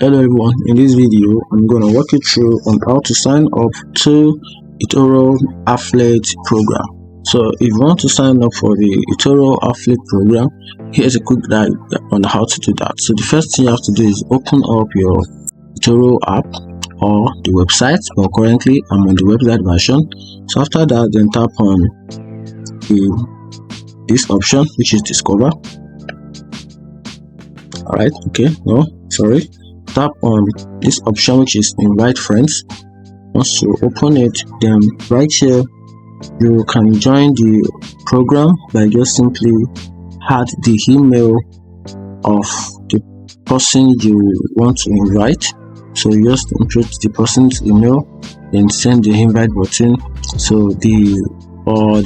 Hello everyone, in this video I'm going to walk you through on how to sign up to eToro affiliate program. So if you want to sign up for the eToro affiliate program, here's a quick guide on how to do that. So the first thing you have to do is open up your eToro app or the website. But currently I'm on the website version. So after that, then tap on this option, which is discover. Alright, okay, no, sorry. Tap on this option, which is invite friends. Once you open it, then right here you can join the program by just simply add the email of the person you want to invite. So you just input the person's email and send the invite button. So the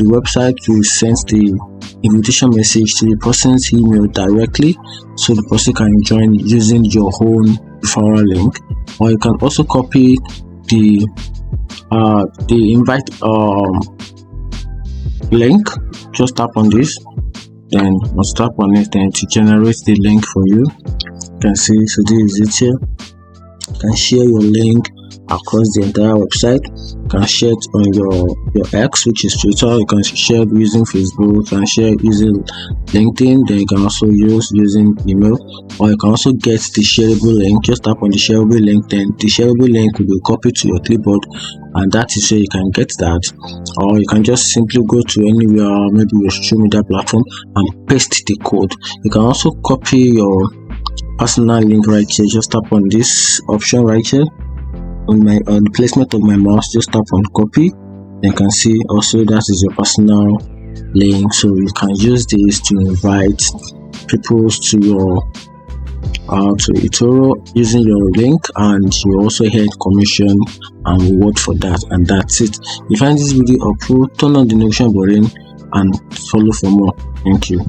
website will send the invitation message to the person's email directly, so the person can join using your own referral link. Or you can also copy the invite link. Just tap on this, then once tap on it, then to generate the link for you. You can see, so this is it here. You can share your link across the entire website. You can share it on your X, which is Twitter. You can share it using Facebook. You can share it using LinkedIn. Then you can also use using email, or you can also get the shareable link. Just tap on the shareable link, then the shareable link will be copied to your clipboard, and that is where you can get that. Or you can just simply go to anywhere, maybe your social media platform, and paste the code. You can also copy your personal link right here. Just tap on this option right here on the placement of my mouse. Just tap on copy. You can see also that is your personal link, so you can use this to invite people to your to eToro using your link, and you also get commission and reward for that. And that's it. If you find this video helpful, turn on the notification button and follow for more. Thank you.